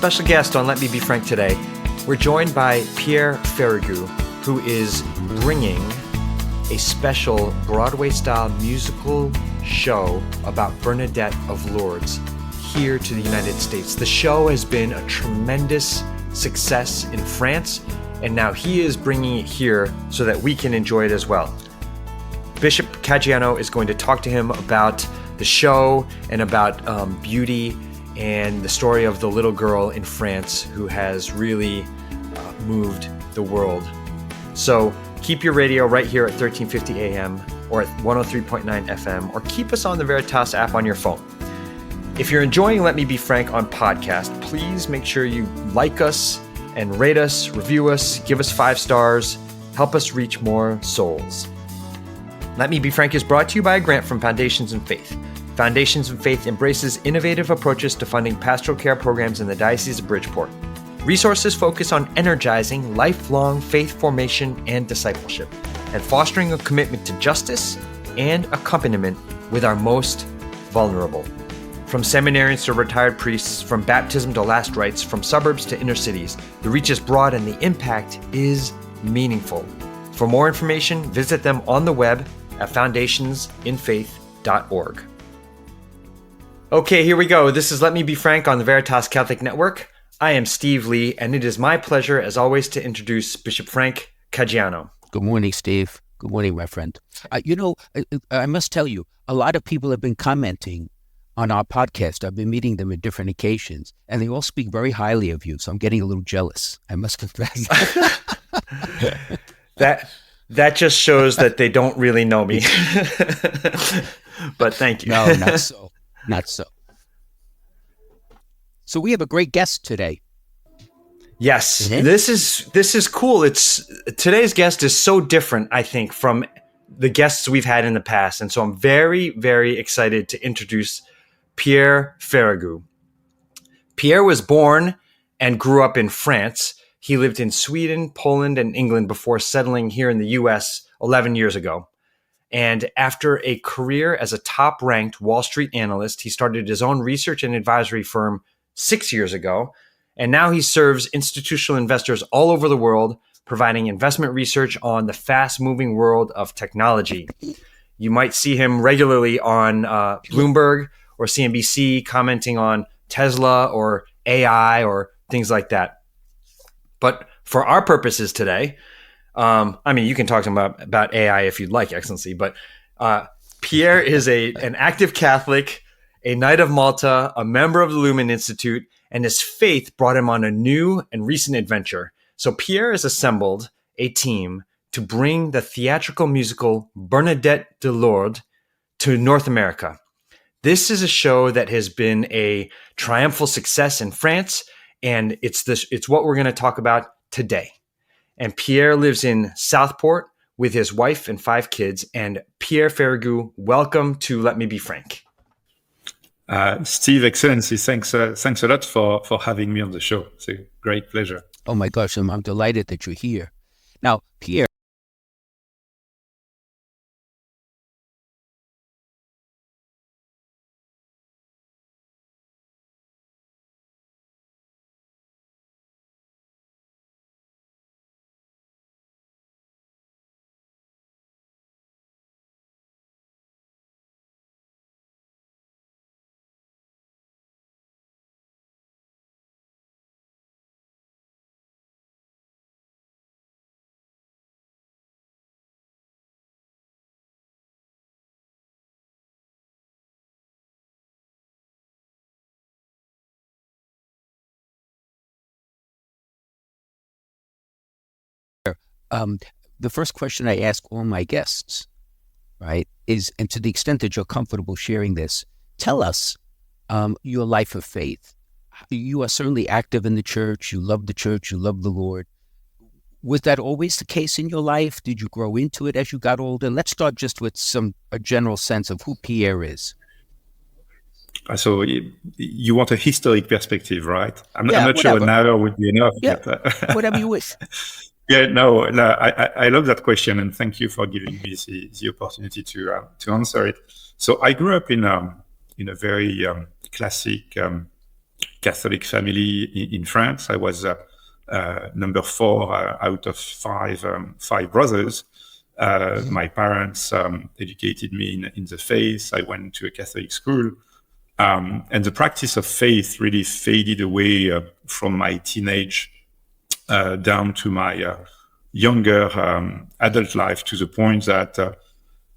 special guest on Let Me Be Frank today. We're joined by Pierre Ferragu, who is bringing a special Broadway-style musical show about Bernadette of Lourdes here to the United States. The show has been a tremendous success in France, and now he is bringing it here so that we can enjoy it as well. Bishop Caggiano is going to talk to him about the show and about beauty and the story of the little girl in France who has really moved the world. So keep your radio right here at 1350 AM or at 103.9 FM, or keep us on the Veritas app on your phone. If you're enjoying Let Me Be Frank on podcast, please make sure you like us and rate us, review us, give us 5 stars, help us reach more souls. Let Me Be Frank is brought to you by a grant from Foundations in Faith. Foundations in Faith embraces innovative approaches to funding pastoral care programs in the Diocese of Bridgeport. Resources focus on energizing lifelong faith formation and discipleship, and fostering a commitment to justice and accompaniment with our most vulnerable. From seminarians to retired priests, from baptism to last rites, from suburbs to inner cities, the reach is broad and the impact is meaningful. For more information, visit them on the web at foundationsinfaith.org. Okay, here we go. This is Let Me Be Frank on the Veritas Catholic Network. I am Steve Lee, and it is my pleasure, as always, to introduce Bishop Frank Caggiano. Good morning, Steve. Good morning, my friend. I must tell you, a lot of people have been commenting on our podcast. I've been meeting them at different occasions, and they all speak very highly of you, so I'm getting a little jealous, I must confess. That just shows that they don't really know me. But thank you. No, not so. Not so. So we have a great guest today. Yes, Mm-hmm. this is cool. Today's guest is so different, I think, from the guests we've had in the past, and so I'm very, very excited to introduce Pierre Ferragu. Pierre was born and grew up in France. He lived in Sweden, Poland, and England before settling here in the U.S. 11 years ago. And after a career as a top-ranked Wall Street analyst, he started his own research and advisory firm 6 years ago. And now he serves institutional investors all over the world, providing investment research on the fast-moving world of technology. You might see him regularly on Bloomberg or CNBC commenting on Tesla or AI or things like that. But for our purposes today, you can talk to him about AI if you'd like, Excellency, but Pierre is an active Catholic, a Knight of Malta, a member of the Lumen Institute, and his faith brought him on a new and recent adventure. So Pierre has assembled a team to bring the theatrical musical Bernadette de Lourdes to North America. This is a show that has been a triumphal success in France, and it's what we're going to talk about today. And Pierre lives in Southport with his wife and 5 kids. And Pierre Ferragu, welcome to Let Me Be Frank. Steve, Excellency, thanks a lot for having me on the show. It's a great pleasure. Oh my gosh, I'm delighted that you're here. Now, Pierre, the first question I ask all my guests, right, is, and to the extent that you're comfortable sharing this, tell us your life of faith. You are certainly active in the church. You love the church. You love the Lord. Was that always the case in your life? Did you grow into it as you got older? Let's start just with a general sense of who Pierre is. So you want a historic perspective, right? I'm not whatever. sure an hour would be enough. Yeah, but, whatever you wish. No, I love that question, and thank you for giving me the opportunity to answer it. So I grew up in a very classic Catholic family in France. I was number 4 out of 5 brothers. My parents educated me in the faith. I went to a Catholic school. And the practice of faith really faded away from my teenage down to my younger adult life, to the point that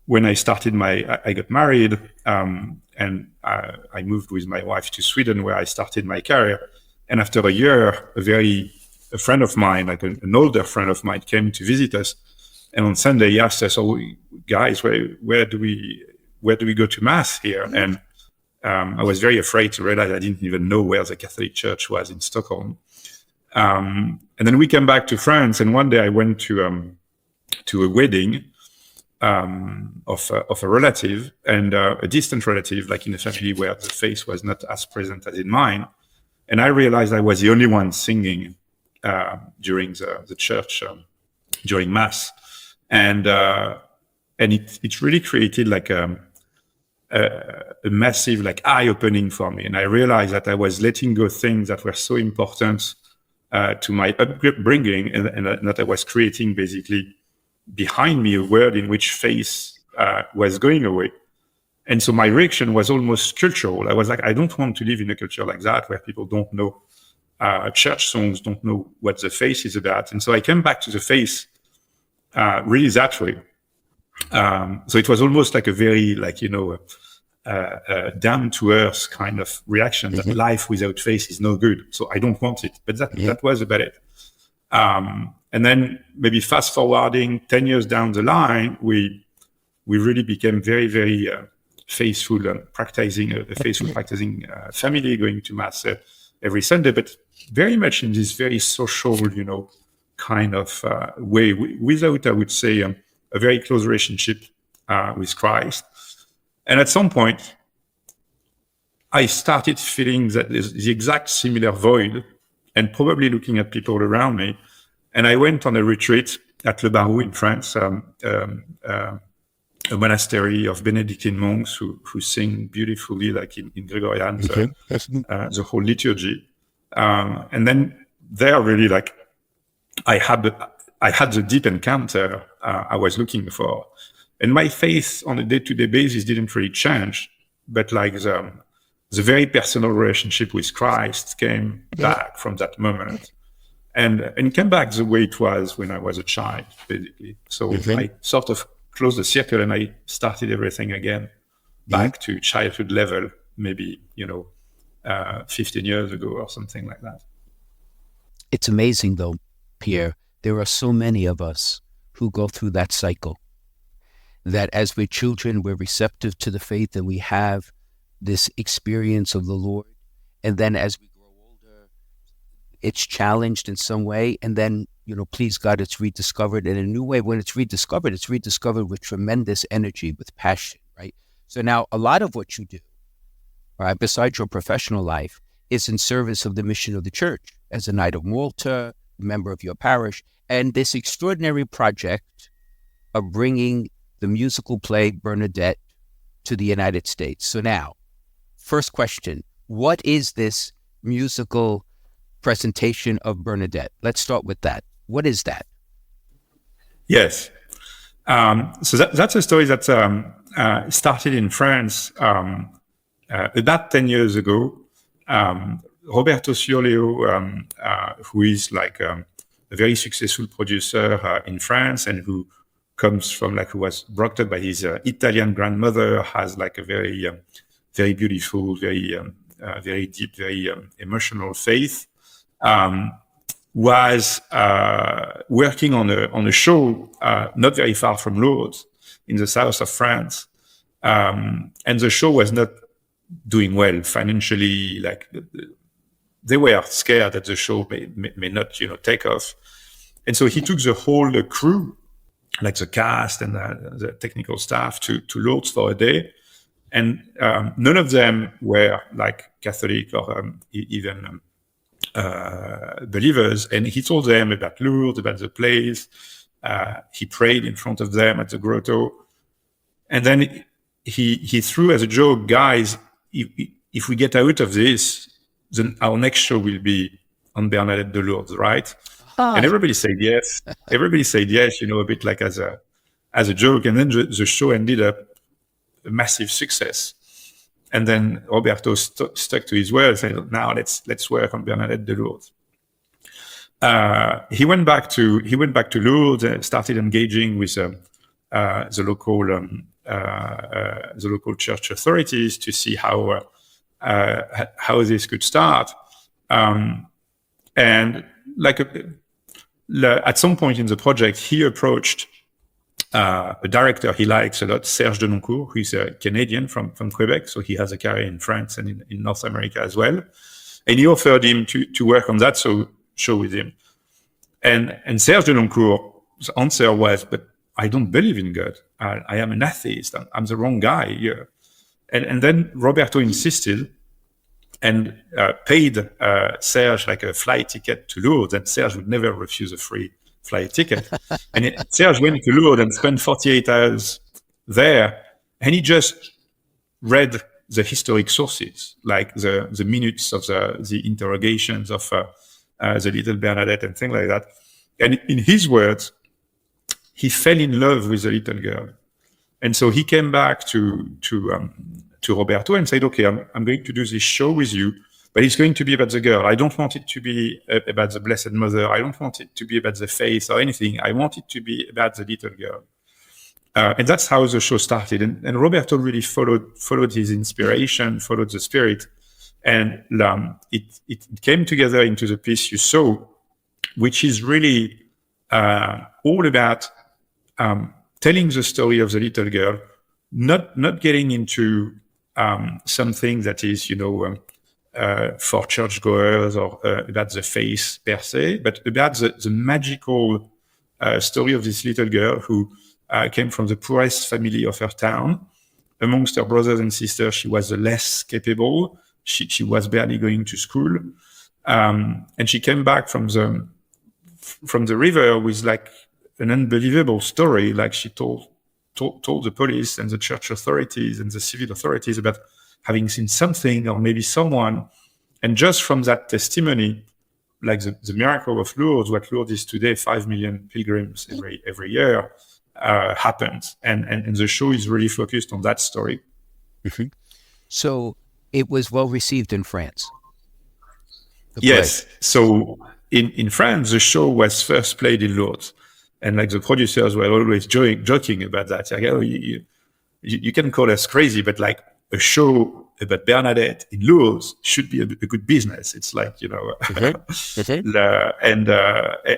when I got married, and I moved with my wife to Sweden, where I started my career. And after a year, a friend of mine, like an older friend of mine, came to visit us. And on Sunday, he asked us, "Oh, guys, where do we go to mass here?" And I was very afraid to realize I didn't even know where the Catholic Church was in Stockholm. And then we came back to France, and one day I went to a wedding of a relative, and a distant relative, like in a family where the faith was not as present as in mine. And I realized I was the only one singing during the church during Mass, and it really created like a massive like eye opening for me. And I realized that I was letting go things that were so important to my upbringing, and that I was creating basically behind me a world in which faith was going away. And so my reaction was almost cultural. I was like, I don't want to live in a culture like that, where people don't know church songs, don't know what the faith is about. And so I came back to the faith really that way. So it was almost like a very, like, down to earth kind of reaction, that life without faith is no good. So I don't want it. But that was about it. And then maybe fast forwarding 10 years down the line, we really became very, very faithful and practicing family, going to mass every Sunday, but very much in this very social, kind of way, without, I would say, a very close relationship with Christ. And at some point, I started feeling that there's the exact similar void, and probably looking at people around me. And I went on a retreat at Le Barou in France, a monastery of Benedictine monks who sing beautifully, like in Gregorian, the whole liturgy. And then there, really, like, I had the deep encounter I was looking for. And my faith on a day-to-day basis didn't really change, but like the very personal relationship with Christ came back from that moment. And came back the way it was when I was a child, basically. So I sort of closed the circle, and I started everything again, back to childhood level, maybe, 15 years ago or something like that. It's amazing, though, Pierre. There are so many of us who go through that cycle, that as we're children, we're receptive to the faith, and we have this experience of the Lord. And then as we grow older, it's challenged in some way. And then, please God, it's rediscovered in a new way. When it's rediscovered with tremendous energy, with passion, right? So now a lot of what you do, right, besides your professional life, is in service of the mission of the church, as a Knight of Malta, member of your parish, and this extraordinary project of bringing the musical play Bernadette to the United States. So now, first question, what is this musical presentation of Bernadette? Let's start with that. What is that? Yes. So that's a story that started in France about 10 years ago. Roberto Cioleo, who is like a very successful producer in France, and who comes from, like, who was brought up by his Italian grandmother, has like a very, very beautiful, very deep, very emotional faith, was working on a show not very far from Lourdes, in the south of France, and the show was not doing well financially. Like, they were scared that the show may not, take off, and so he took the whole crew, like the cast and the technical staff, to Lourdes for a day, and none of them were like Catholic or even believers. And he told them about Lourdes, about the place. He prayed in front of them at the grotto, and then he threw as a joke, guys, if we get out of this, our next show will be on Bernadette de Lourdes, right? Ah, And everybody said yes. Everybody said yes, a bit like as a joke. And then the show ended up a massive success. And then Roberto stuck to his word, saying, "Now let's work on Bernadette de Lourdes." He went back to Lourdes and started engaging with the local church authorities to see how this could start. And at some point in the project, he approached a director he likes a lot, Serge Denoncourt, who's a Canadian from Quebec, so he has a career in France and in North America as well. And he offered him to work on that show with him. And Serge Denoncourt's answer was, "But I don't believe in God. I am an atheist. I'm the wrong guy here." And then Roberto insisted and paid Serge like a flight ticket to Lourdes, and Serge would never refuse a free flight ticket. And Serge went to Lourdes and spent 48 hours there, and he just read the historic sources, like the minutes of the interrogations of the little Bernadette and things like that. And in his words, he fell in love with the little girl. And so he came back to Roberto and said, "Okay, I'm going to do this show with you, but it's going to be about the girl. I don't want it to be about the Blessed Mother. I don't want it to be about the faith or anything. I want it to be about the little girl." And that's how the show started. And Roberto really followed his inspiration, followed the spirit. And it came together into the piece you saw, which is really all about telling the story of the little girl, not getting into something that is, for churchgoers or about the faith per se, but about the magical story of this little girl who came from the poorest family of her town. Amongst her brothers and sisters, she was the less capable. She was barely going to school, and she came back from the river with like an unbelievable story. Like she told the police and the church authorities and the civil authorities about having seen something or maybe someone. And just from that testimony, like the miracle of Lourdes, what Lourdes is today, 5 million pilgrims every year, happened. And the show is really focused on that story. Mm-hmm. So it was well received in France. Yes. So in France, the show was first played in Lourdes. And like the producers were always joking about that. Like, "Oh, you can call us crazy, but like a show about Bernadette in Lourdes should be a good business." It's like, Mm-hmm.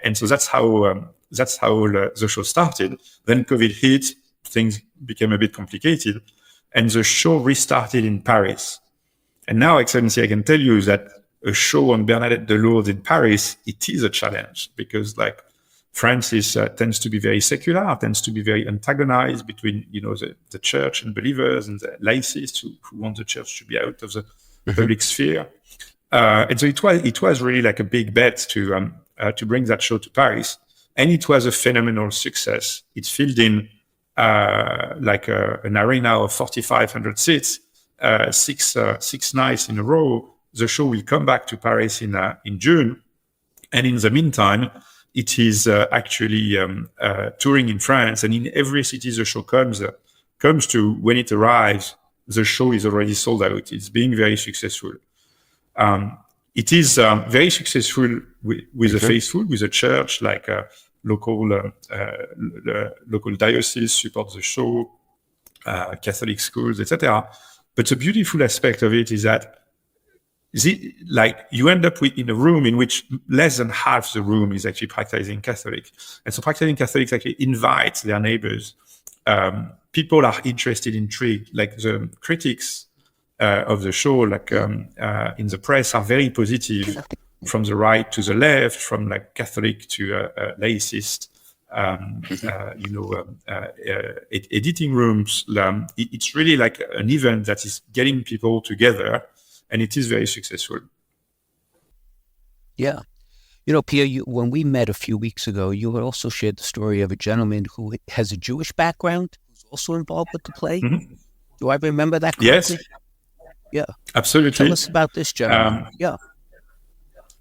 and so that's how the show started. Then COVID hit, things became a bit complicated, and the show restarted in Paris. And now, Excellency, I can tell you that a show on Bernadette de Lourdes in Paris, it is a challenge because like France tends to be very secular, tends to be very antagonized between, the church and believers and the laicists who want the church to be out of the public sphere. And so it was really like a big bet to bring that show to Paris. And it was a phenomenal success. It filled in an arena of 4,500 seats, six nights in a row. The show will come back to Paris in June. And in the meantime, it is actually touring in France, and in every city the show comes to, when it arrives, the show is already sold out. It's being very successful. It is very successful with the faithful, with the church, like local diocese support the show, Catholic schools, etc. But the beautiful aspect of it is that you end up in a room in which less than half the room is actually practicing Catholic. And so practicing Catholics actually invite their neighbors. People are interested, intrigued, like the critics of the show, in the press, are very positive from the right to the left, from like Catholic to laicist, editing rooms. It's really like an event that is getting people together. And it is very successful. Yeah. Pierre, when we met a few weeks ago, you had also shared the story of a gentleman who has a Jewish background, who's also involved with the play. Mm-hmm. Do I remember that correctly? Yeah. Absolutely. Tell us about this gentleman. Yeah.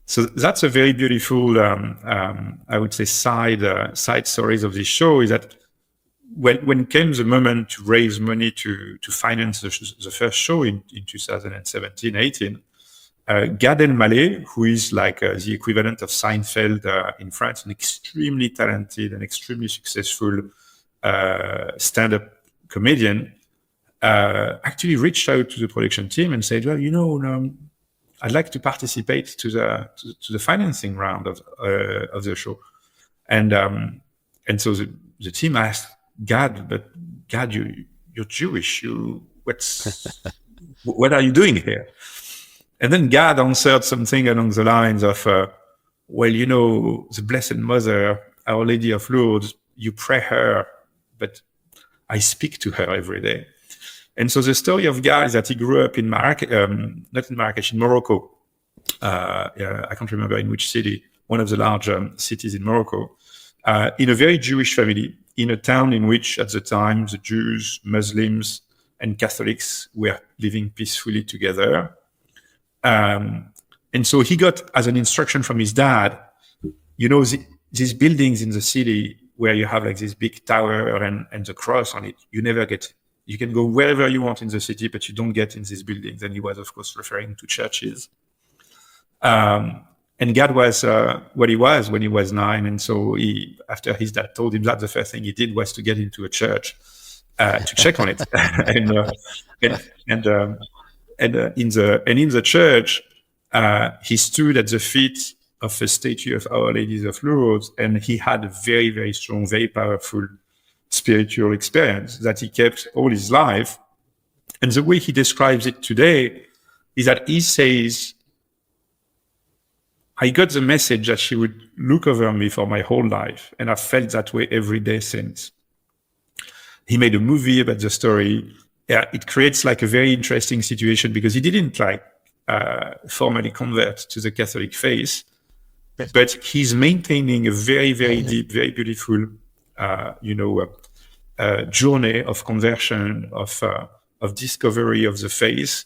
So that's a very beautiful, I would say, side stories of this show. Is that when came the moment to raise money to finance the first show in 2017, 18, Gad Elmaleh, who is like the equivalent of Seinfeld in France, an extremely talented and extremely successful stand-up comedian, actually reached out to the production team and said, well, I'd like to participate to the financing round of the show. And so the team asked Gad, but Gad, you're Jewish. What are you doing here? And then Gad answered something along the lines of, the Blessed Mother, Our Lady of Lourdes, you pray her, but I speak to her every day. And so the story of Gad is that he grew up in not in Marrakesh, in Morocco. I can't remember in which city, one of the large cities in Morocco, in a very Jewish family, in a town in which at the time the Jews, Muslims, and Catholics were living peacefully together. And so he got as an instruction from his dad, these buildings in the city where you have like this big tower and the cross on it, you can go wherever you want in the city, but you don't get in these buildings. And he was, of course, referring to churches. And Gad was what he was when he was 9. And so after his dad told him that, the first thing he did was to get into a church to check on it. And in the church, he stood at the feet of a statue of Our Lady of Lourdes, and he had a very, very strong, very powerful spiritual experience that he kept all his life. And the way he describes it today is that he says, I got the message that she would look over me for my whole life, and I've felt that way every day since. He made a movie about the story. Yeah, it creates like a very interesting situation because he didn't formally convert to the Catholic faith, but he's maintaining a very, very deep, very beautiful, journey of conversion, of discovery of the faith.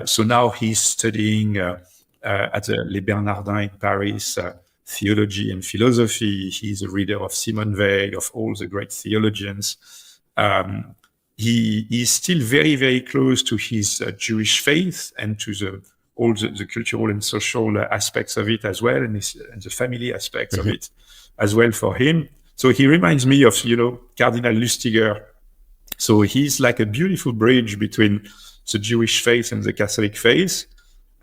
So now he's studying at the Les Bernardins in Paris, theology and philosophy. He's a reader of Simone Weil, of all the great theologians. He is still very, very close to his Jewish faith and to all the cultural and social aspects of it as well, and the family aspects of it as well for him. So he reminds me of, Cardinal Lustiger. So he's like a beautiful bridge between the Jewish faith and the Catholic faith.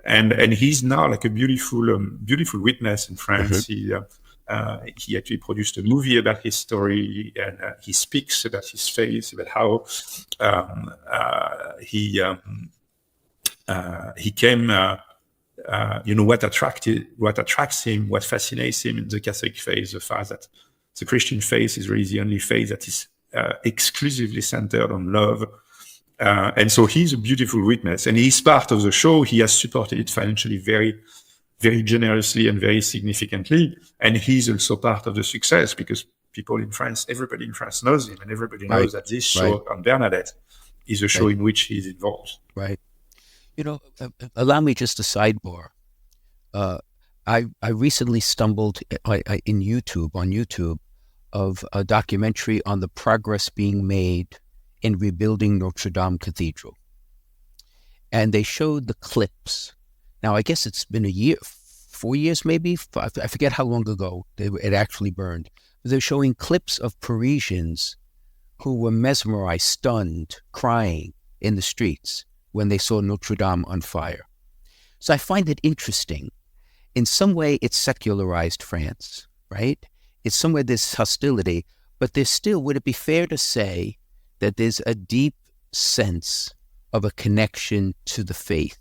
And he's now like a beautiful witness in France. He actually produced a movie about his story, and he speaks about his faith, about how he came. What attracts him, what fascinates him in the Catholic faith, the fact that the Christian faith is really the only faith that is exclusively centered on love. And so he's a beautiful witness, and he's part of the show. He has supported it financially very, very generously and very significantly. And he's also part of the success because everybody in France knows him, and everybody knows that this show on Bernadette is a show in which he's involved. Right. Allow me just a sidebar. I recently stumbled on YouTube of a documentary on the progress being made in rebuilding Notre Dame Cathedral. And they showed the clips. Now, I guess it's been a year, 4 years maybe? I forget how long ago it actually burned. They're showing clips of Parisians who were mesmerized, stunned, crying in the streets when they saw Notre Dame on fire. So I find it interesting. In some way, it's secularized France, right? In some way, there's hostility, but there's still, would it be fair to say that there's a deep sense of a connection to the faith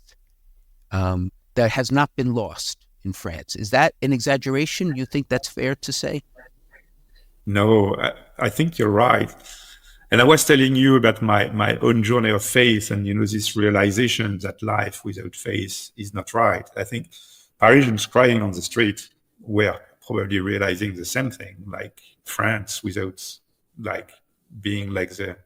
that has not been lost in France? Is that an exaggeration? You think that's fair to say? No, I think you're right. And I was telling you about my own journey of faith and, this realization that life without faith is not right. I think Parisians crying on the street were probably realizing the same thing, like France without being like the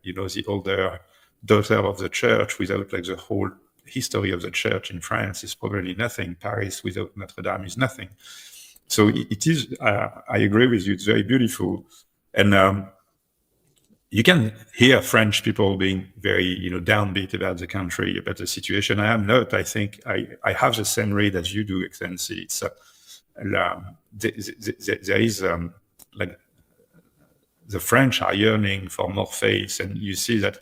older daughter of the church, without like the whole history of the church in France is probably nothing. Paris without Notre Dame is nothing. So it is, I agree with you, it's very beautiful. And you can hear French people being very, downbeat about the country, about the situation. I am not. I think I have the same read as you do, Excellency. It's there is like the French are yearning for more faith, and you see that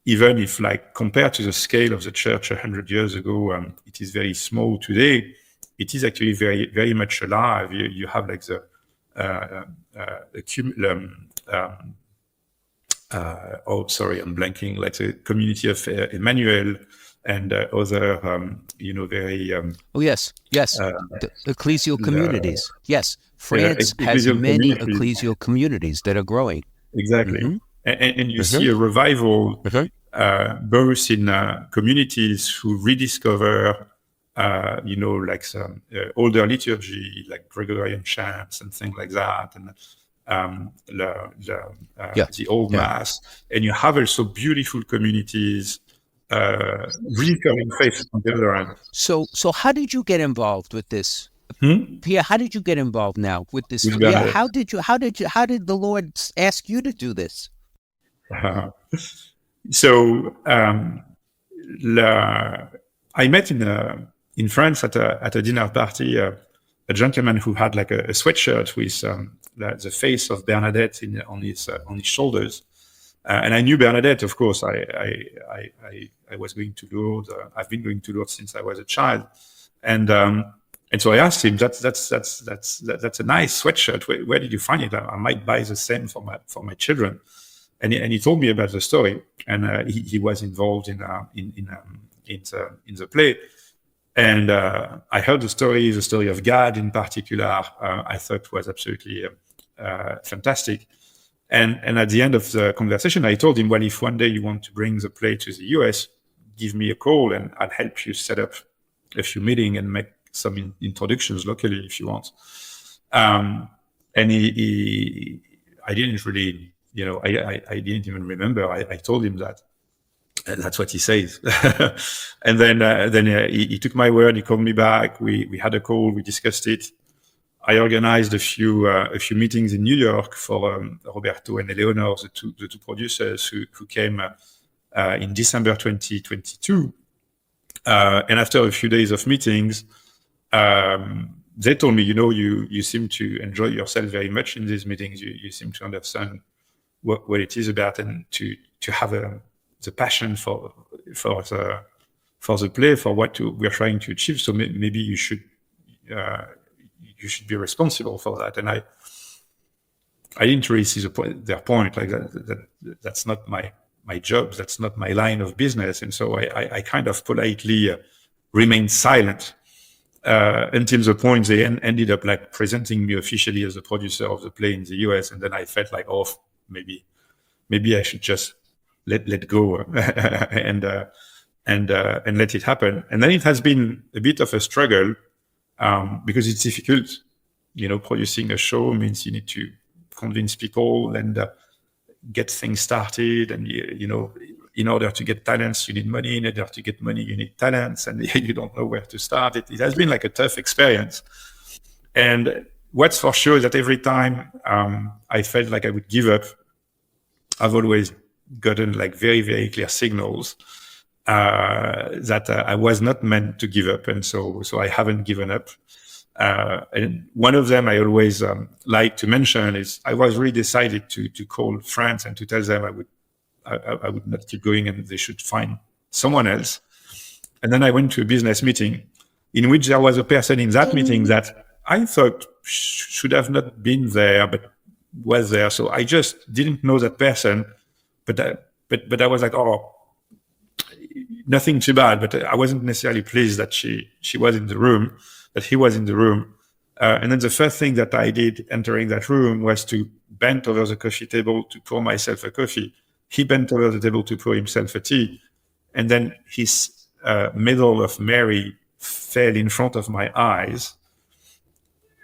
even if, like, compared to the scale of the church 100 years ago, it is very small today. It is actually very, very much alive. You have like the I'm blanking. Like the community of Emmanuel and other, very. Yes. The ecclesial communities. Yes, France has many ecclesial communities that are growing. Exactly, and you see a revival both in communities who rediscover, like some older liturgy, like Gregorian chants and things like that, and the old mass. And you have also beautiful communities rediscovering faith on the other end. So how did you get involved with this? Pierre, how did you get involved now with this? How did the Lord ask you to do this? So I met in France at a dinner party a gentleman who had like a sweatshirt with the face of Bernadette on his shoulders, and I knew Bernadette. Of course, I was going to Lourdes. I've been going to Lourdes since I was a child, and so I asked him, that's a nice sweatshirt. Where did you find it? I might buy the same for my children. And he told me about the story, and he was involved in the play. And I heard the story of God in particular. I thought was absolutely fantastic. And at the end of the conversation, I told him, well, if one day you want to bring the play to the US, give me a call, and I'll help you set up a few meetings and make some introductions locally if you want. And I didn't really. I didn't even remember. I told him that. That's what he says. And then he took my word. He called me back. We had a call. We discussed it. I organized a few meetings in New York for Roberto and Eleonor, the two producers who came in December 2022. And after a few days of meetings, they told me, you seem to enjoy yourself very much in these meetings. You seem to understand what it is about, and to have the passion for the play, for what we're trying to achieve. So maybe you should be responsible for that. And I didn't really see their point. Like that's not my job. That's not my line of business. And so I kind of politely remained silent until the point they ended up like presenting me officially as the producer of the play in the US. And then I felt like, maybe I should just let go and let it happen. And then it has been a bit of a struggle because it's difficult. Producing a show means you need to convince people and get things started. And in order to get talents, you need money. In order to get money, you need talents, and you don't know where to start. It has been like a tough experience. And what's for sure is that every time I felt like I would give up, I've always gotten like very, very clear signals that I was not meant to give up. And so I haven't given up. And one of them I always like to mention is I was really decided to call France and to tell them I would not keep going and they should find someone else. And then I went to a business meeting in which there was a person in that meeting that I thought should have not been there, but was there. So I just didn't know that person, but I was like, nothing too bad. But I wasn't necessarily pleased that she was in the room, that he was in the room. And then the first thing that I did entering that room was to bend over the coffee table to pour myself a coffee. He bent over the table to pour himself a tea. And then his medal of Mary fell in front of my eyes.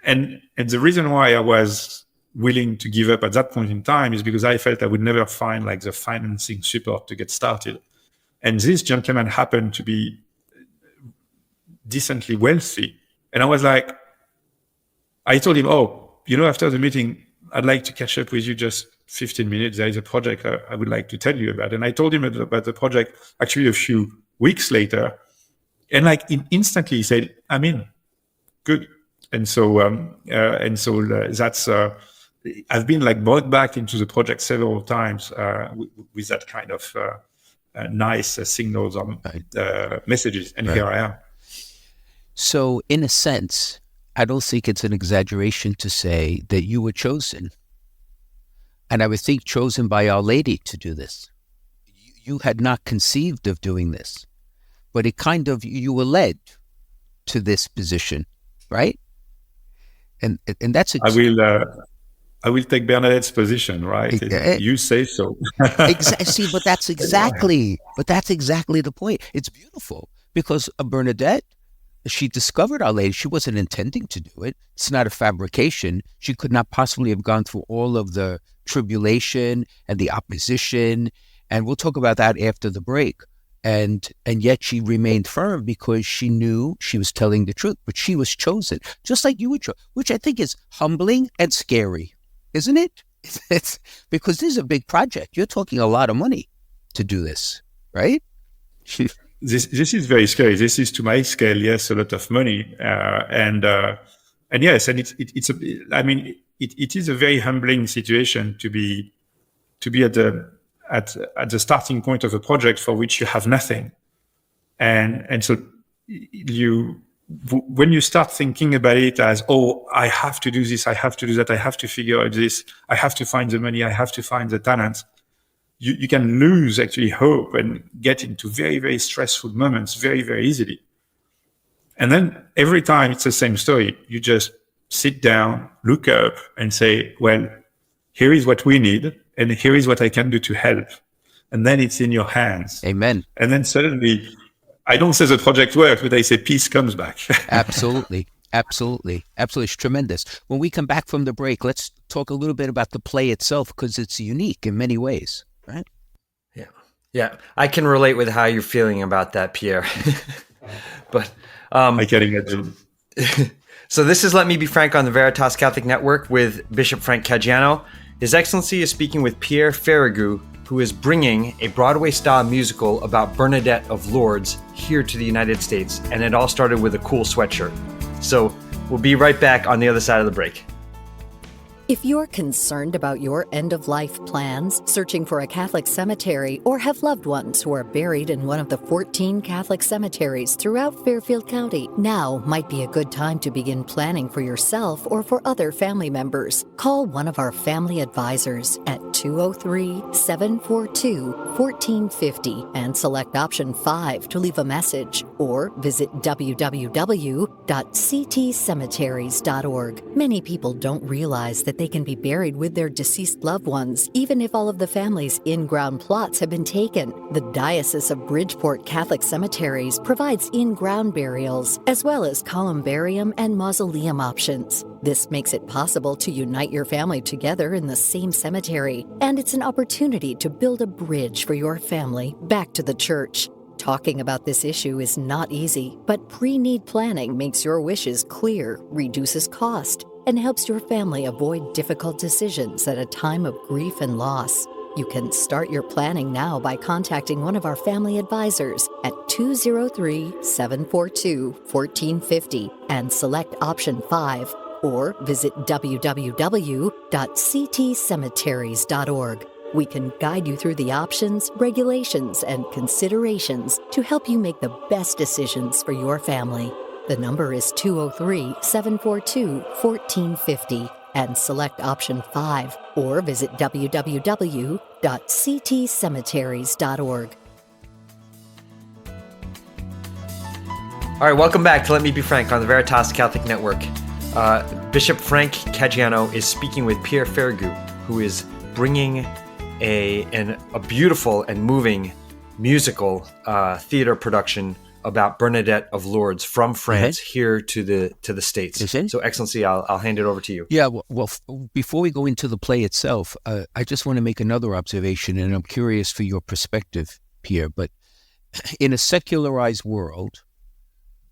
And the reason why I was willing to give up at that point in time is because I felt I would never find like the financing support to get started. And this gentleman happened to be decently wealthy. And I was like, I told him, oh, after the meeting, I'd like to catch up with you just 15 minutes. There is a project I would like to tell you about. And I told him about the project actually a few weeks later. And instantly he said, I'm in. Good. And so that's, I've been brought back into the project several times with that kind of nice signals on messages. And here I am. So in a sense, I don't think it's an exaggeration to say that you were chosen. And I would think chosen by Our Lady to do this. You had not conceived of doing this, but you were led to this position, right? And that's I will take Bernadette's position, right? You say so. See, but that's exactly the point. It's beautiful because Bernadette, she discovered Our Lady. She wasn't intending to do it. It's not a fabrication. She could not possibly have gone through all of the tribulation and the opposition. And we'll talk about that after the break. And yet she remained firm because she knew she was telling the truth. But she was chosen, just like you were chosen, which I think is humbling and scary, isn't it? It's because this is a big project. You're talking a lot of money to do this, right? This is very scary. This is, to my scale, yes, a lot of money, and yes, and it is a very humbling situation to be at the starting point of a project for which you have nothing, and so when you start thinking about it as, oh, I have to do this, I have to do that, I have to figure out this, I have to find the money, I have to find the talent. You can lose actually hope and get into very, very stressful moments very, very easily. And then every time it's the same story. You just sit down, look up and say, well, here is what we need and here is what I can do to help. And then it's in your hands. Amen. And then suddenly, I don't say the project works, but I say peace comes back. Absolutely. It's tremendous. When we come back from the break, let's talk a little bit about the play itself because it's unique in many ways. Right? Yeah. I can relate with how you're feeling about that, Pierre. But I can imagine. So this is Let Me Be Frank on the Veritas Catholic Network with Bishop Frank Caggiano. His Excellency is speaking with Pierre Ferragu, who is bringing a Broadway-style musical about Bernadette of Lourdes here to the United States, and it all started with a cool sweatshirt. So we'll be right back on the other side of the break. If you're concerned about your end-of-life plans, searching for a Catholic cemetery, or have loved ones who are buried in one of the 14 Catholic cemeteries throughout Fairfield County, now might be a good time to begin planning for yourself or for other family members. Call one of our family advisors at 203-742-1450 and select option 5 to leave a message, or visit www.ctcemeteries.org. Many people don't realize that they can be buried with their deceased loved ones, even if all of the family's in-ground plots have been taken. The Diocese of Bridgeport Catholic Cemeteries provides in-ground burials, as well as columbarium and mausoleum options. This makes it possible to unite your family together in the same cemetery, and it's an opportunity to build a bridge for your family back to the church. Talking about this issue is not easy, but pre-need planning makes your wishes clear, reduces cost, and helps your family avoid difficult decisions at a time of grief and loss. You can start your planning now by contacting one of our family advisors at 203-742-1450 and select option 5, or visit www.ctcemeteries.org. We can guide you through the options, regulations, and considerations to help you make the best decisions for your family. The number is 203-742-1450 and select option 5, or visit www.ctcemeteries.org. All right, welcome back to Let Me Be Frank on the Veritas Catholic Network. Bishop Frank Caggiano is speaking with Pierre Ferragu, who is bringing a beautiful and moving musical theater production about Bernadette of Lourdes from France here to the States. So, Excellency, I'll hand it over to you. Yeah, well, before we go into the play itself, I just want to make another observation, and I'm curious for your perspective, Pierre. But in a secularized world,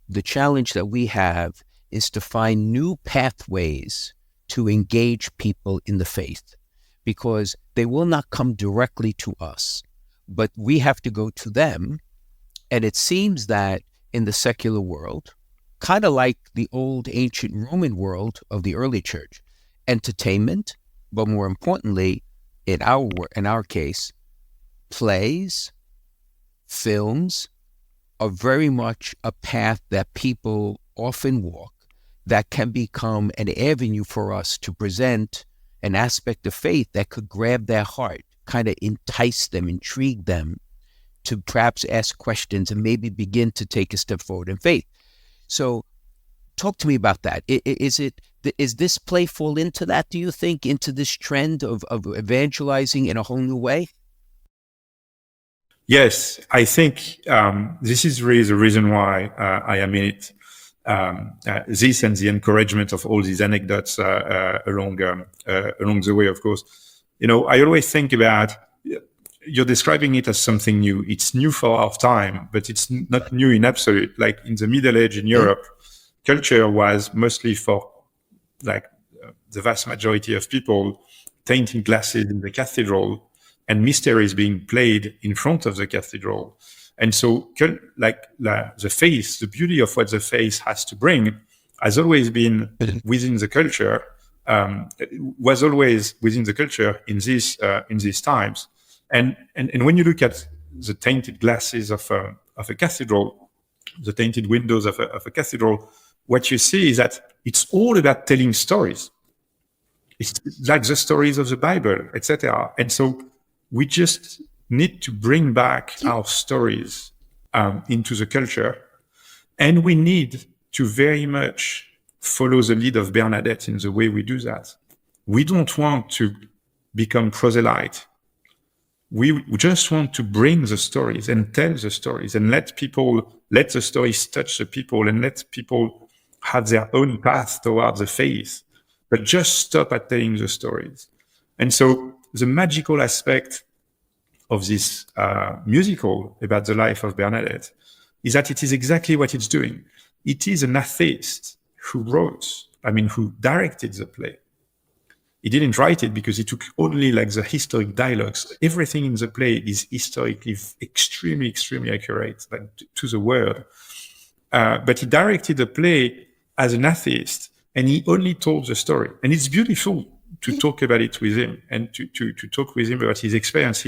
the challenge that we have is to find new pathways to engage people in the faith, because they will not come directly to us, but we have to go to them. And it seems that in the secular world, kind of like the old ancient Roman world of the early church, entertainment, but more importantly, in our case, plays, films are very much a path that people often walk that can become an avenue for us to present an aspect of faith that could grab their heart, kind of entice them, intrigue them to perhaps ask questions and maybe begin to take a step forward in faith. So talk to me about that. Is this play fall into that, do you think, into this trend of evangelizing in a whole new way? Yes, I think this is really the reason why I am in it. This and the encouragement of all these anecdotes along the way, of course. I always think about, you're describing it as something new. It's new for our time, but it's not new in absolute. Like in the Middle Age in Europe, culture was mostly for the vast majority of people, tainted glasses in the cathedral and mysteries being played in front of the cathedral. And so the faith, the beauty of what the faith has to bring has always been within the culture, was always within the culture in these times. And when you look at the tainted glasses of a cathedral, the tainted windows of a cathedral, what you see is that it's all about telling stories. It's like the stories of the Bible, etc. And so we just need to bring back our stories into the culture. And we need to very much follow the lead of Bernadette in the way we do that. We don't want to become proselyte. We just want to bring the stories and tell the stories and let the stories touch the people and let people have their own path towards the faith, but just stop at telling the stories. And so the magical aspect of this musical about the life of Bernadette is that it is exactly what it's doing. It is an atheist who directed the play. He didn't write it because he took only the historic dialogues. Everything in the play is historically extremely, extremely accurate, to the word. But he directed the play as an atheist, and he only told the story. And it's beautiful to talk about it with him and to talk with him about his experience.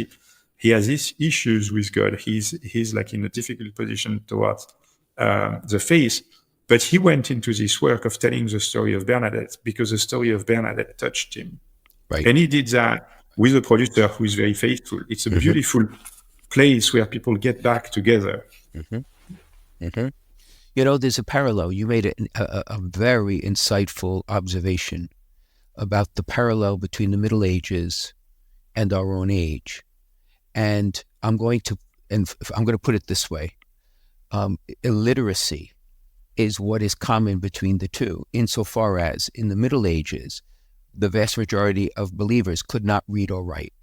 He has these issues with God. He's in a difficult position towards the faith. But he went into this work of telling the story of Bernadette because the story of Bernadette touched him. Right. And he did that with a producer who is very faithful. It's a beautiful place where people get back together. There's a parallel. You made a very insightful observation about the parallel between the Middle Ages and our own age. And I'm going to put it this way. Illiteracy is what is common between the two, insofar as in the Middle Ages, the vast majority of believers could not read or write.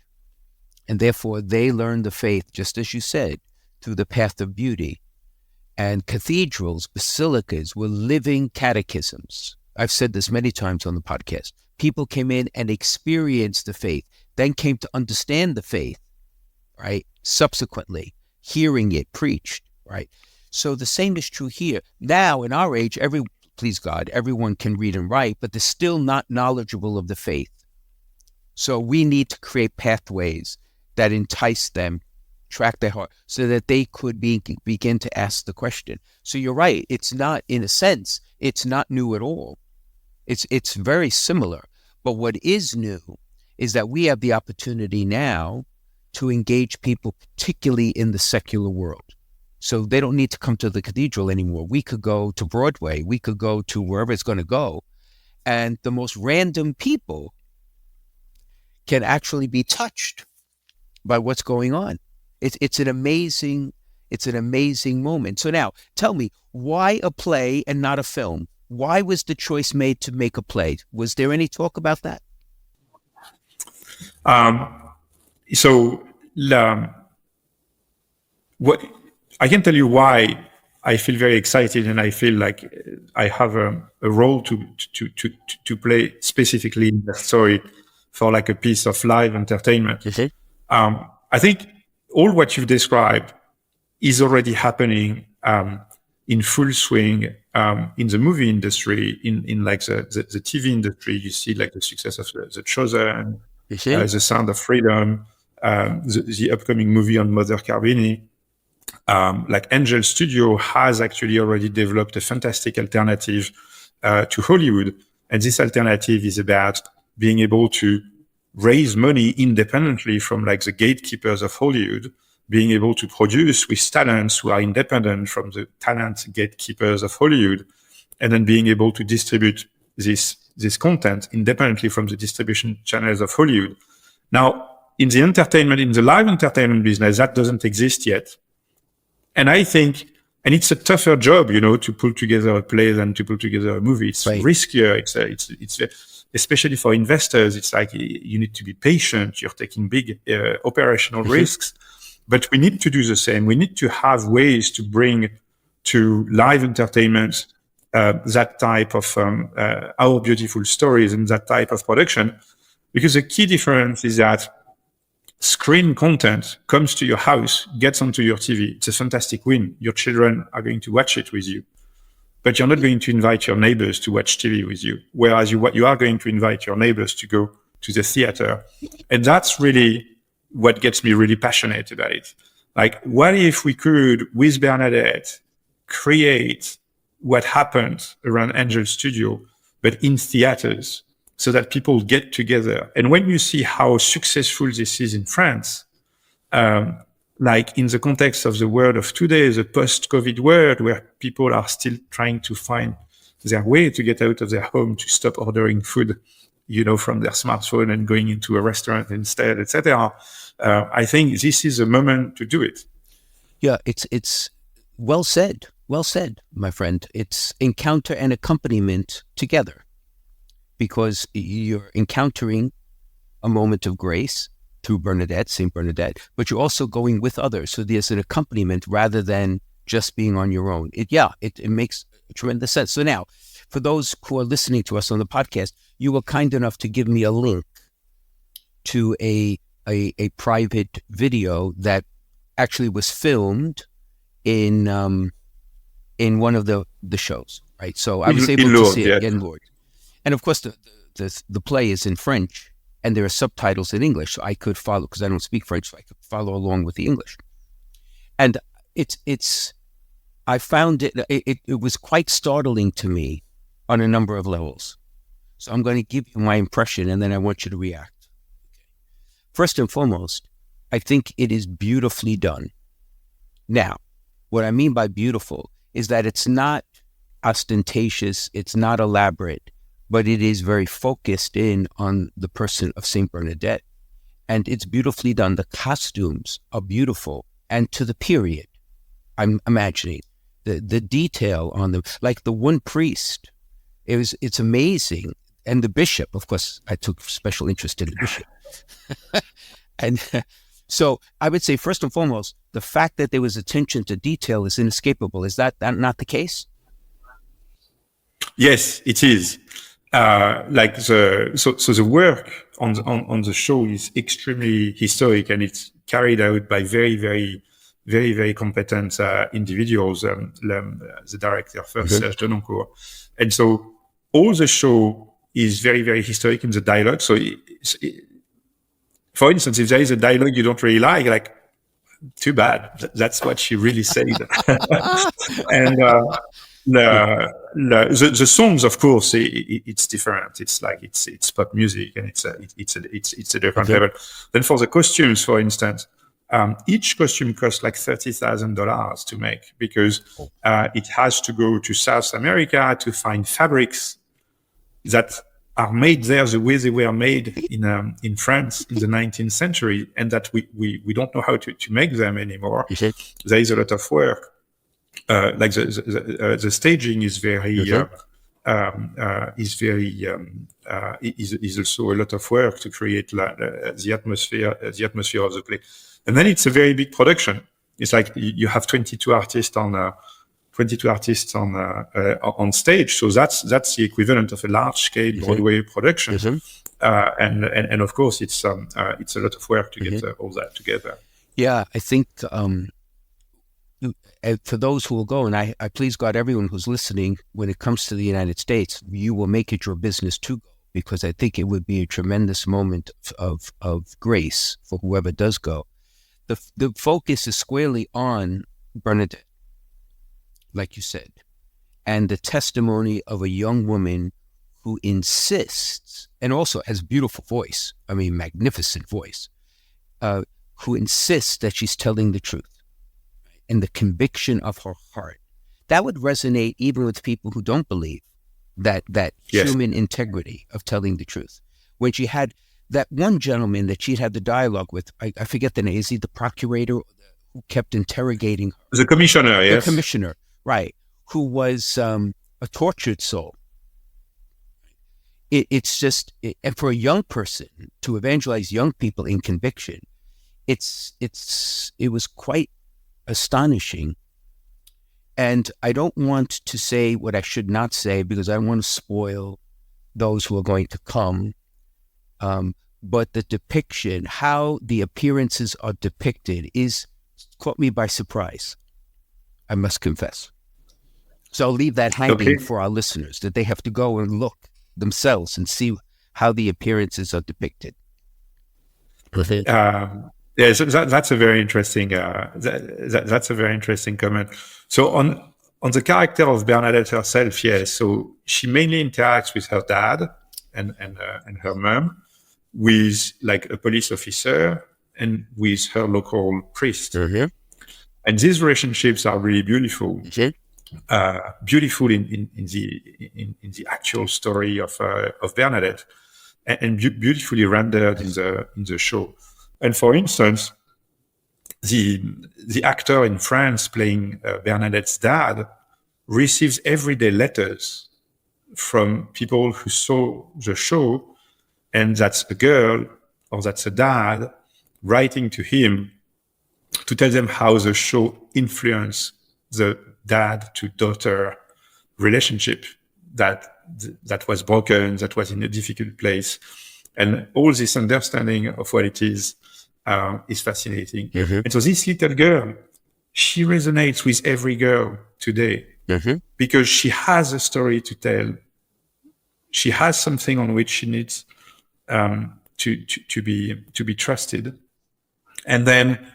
And therefore, they learned the faith, just as you said, through the path of beauty. And cathedrals, basilicas were living catechisms. I've said this many times on the podcast. People came in and experienced the faith, then came to understand the faith, right? Subsequently, hearing it preached, right? So the same is true here. Now, in our age, please God, everyone can read and write, but they're still not knowledgeable of the faith. So we need to create pathways that entice them, track their heart, so that they could begin to ask the question. So you're right. It's not, in a sense, it's not new at all. It's very similar. But what is new is that we have the opportunity now to engage people, particularly in the secular world. So they don't need to come to the cathedral anymore. We could go to Broadway. We could go to wherever it's going to go. And the most random people can actually be touched by what's going on. It's an amazing moment. So now tell me, why a play and not a film? Why was the choice made to make a play? Was there any talk about that? I can tell you why I feel very excited, and I feel like I have a role to play specifically in the story for like a piece of live entertainment. I think all what you've described is already happening in full swing in the movie industry, in like the TV industry. You see like the success of The Chosen, The Sound of Freedom, the upcoming movie on Mother Carbini. Like Angel Studio has actually already developed a fantastic alternative to Hollywood. And this alternative is about being able to raise money independently from like the gatekeepers of Hollywood, being able to produce with talents who are independent from the talent gatekeepers of Hollywood, and then being able to distribute this content independently from the distribution channels of Hollywood. Now, in the live entertainment business, that doesn't exist yet. And I think, and it's a tougher job, to pull together a play than to pull together a movie. It's riskier. It's especially for investors. It's like you need to be patient. You're taking big operational risks, but we need to do the same. We need to have ways to bring to live entertainment that type of our beautiful stories and that type of production, because the key difference is that screen content comes to your house, gets onto your TV. It's a fantastic win. Your children are going to watch it with you, but you're not going to invite your neighbors to watch TV with you. Whereas you are going to invite your neighbors to go to the theater. And that's really what gets me really passionate about it. Like, what if we could, with Bernadette, create what happened around Angel Studio, but in theaters, so that people get together. And when you see how successful this is in France, like in the context of the world of today, the post-COVID world, where people are still trying to find their way to get out of their home, to stop ordering food, from their smartphone and going into a restaurant instead, etc. I think this is a moment to do it. Yeah, it's well said. Well said, my friend. It's encounter and accompaniment together, because you're encountering a moment of grace through Bernadette, Saint Bernadette, but you're also going with others. So there's an accompaniment rather than just being on your own. It makes tremendous sense. So now, for those who are listening to us on the podcast, you were kind enough to give me a link to a private video that actually was filmed in one of the shows, right? So I was able to Lourdes, see it in Lourdes. And of course, the play is in French, and there are subtitles in English, so I could follow, because I don't speak French, so I could follow along with the English. And I found it was quite startling to me on a number of levels. So I'm going to give you my impression, and then I want you to react. First and foremost, I think it is beautifully done. Now, what I mean by beautiful is that it's not ostentatious, it's not elaborate, but it is very focused in on the person of Saint Bernadette. And it's beautifully done. The costumes are beautiful and to the period, I'm imagining. The detail on them, like the one priest, it's amazing. And the bishop, of course, I took special interest in the bishop. And so I would say, first and foremost, the fact that there was attention to detail is inescapable. Is that not the case? Yes, it is. So the work on the show is extremely historic, and it's carried out by very, very, very, very competent individuals. The director first, Serge Denoncourt, and so all the show is very, very historic in the dialogue. So, for instance, if there is a dialogue you don't really like, too bad. That's what she really said. And the songs, of course, it's different. It's like it's pop music, and it's a different level. Then for the costumes, for instance, each costume costs like $30,000 to make, because it has to go to South America to find fabrics that are made there the way they were made in France in the 19th century, and that we don't know how to make them anymore. There is a lot of work. Like the staging is very is also a lot of work to create the atmosphere of the play, and then it's a very big production. It's like you have 22 artists on stage. So that's the equivalent of a large scale Broadway production. And of course it's a lot of work to get all that together. Yeah, I think for those who will go, and I please God, everyone who's listening, when it comes to the United States, you will make it your business to go, because I think it would be a tremendous moment of grace for whoever does go. The focus is squarely on Bernadette, like you said, and the testimony of a young woman who insists, and also has beautiful voice, I mean, magnificent voice, who insists that she's telling the truth, and the conviction of her heart. That would resonate even with people who don't believe that Yes. human integrity of telling the truth. When she had that one gentleman that she'd had the dialogue with, I forget the name, is he the procurator who kept interrogating her? The commissioner, yes. The commissioner, right, who was a tortured soul. It's just, and for a young person to evangelize young people in conviction, it was quite astonishing. And I don't want to say what I should not say, because I don't want to spoil those who are going to come. But the depiction, how the appearances are depicted, caught me by surprise, I must confess. So I'll leave that hanging for our listeners, that they have to go and look themselves and see how the appearances are depicted. Yes, that's a very interesting. That's a very interesting comment. So on the character of Bernadette herself, yes. So she mainly interacts with her dad and her mom, with like a police officer, and with her local priest. And these relationships are really beautiful. Beautiful in the actual story of Bernadette, and beautifully rendered in the show. And for instance, the actor in France playing Bernadette's dad receives everyday letters from people who saw the show, and that's a girl or that's a dad writing to him to tell them how the show influenced the dad to daughter relationship that was broken, that was in a difficult place. And all this understanding of what it is fascinating. And so this little girl, she resonates with every girl today, because she has a story to tell. She has something on which she needs to be trusted. And then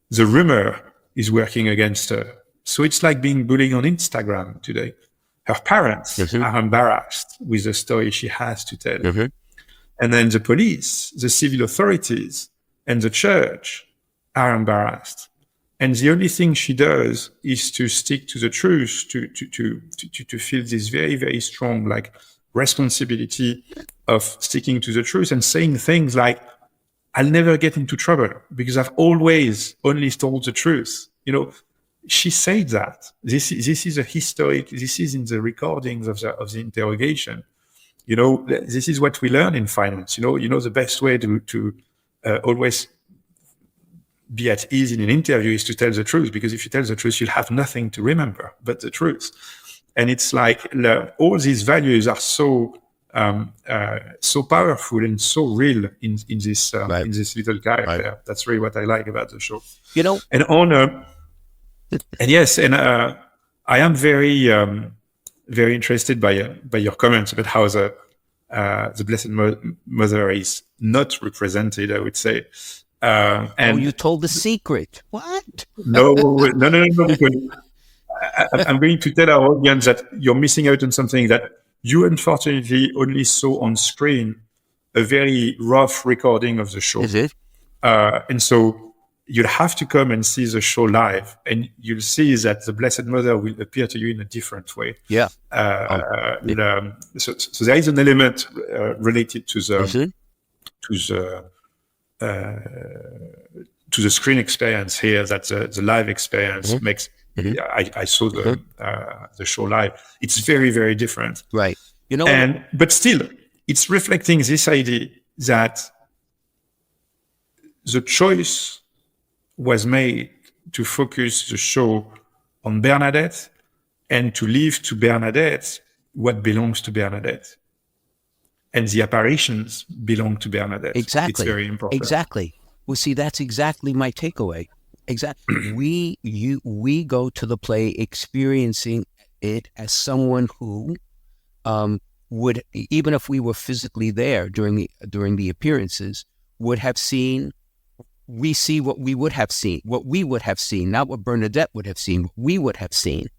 the rumor is working against her. So it's like being bullied on Instagram today. Her parents are embarrassed with the story she has to tell. And then the police, the civil authorities, and the church are embarrassed. And the only thing she does is to stick to the truth, to feel this very, very strong like responsibility of sticking to the truth and saying things like, I'll never get into trouble because I've always only told the truth. You know, she said that. This is a historic, this is in the recordings of the interrogation. You know, this is what we learn in finance. You know, the best way to always be at ease in an interview is to tell the truth, because if you tell the truth, you'll have nothing to remember but the truth. And it's like all these values are so powerful and so real in this little character. Right. That's really what I like about the show. You know, and yes, and I am very interested by your comments about how the Blessed Mother is not represented, I would say. And you told the secret. What? No. Because I'm going to tell our audience that you're missing out on something that you unfortunately only saw on screen, a very rough recording of the show. Is it? And so you'll have to come and see the show live, and you'll see that the Blessed Mother will appear to you in a different way. Yeah. So there is an element related to the screen experience here that the live experience makes. I saw the show live. It's very, very different. Right. You know, but still, it's reflecting this idea that the choice was made to focus the show on Bernadette and to leave to Bernadette what belongs to Bernadette. And the apparitions belong to Bernadette. Exactly. It's very important. Exactly. Well, see, that's exactly my takeaway. Exactly. We go to the play experiencing it as someone who would, even if we were physically there during the appearances, would have seen. We see what we would have seen, not what Bernadette would have seen, what we would have seen,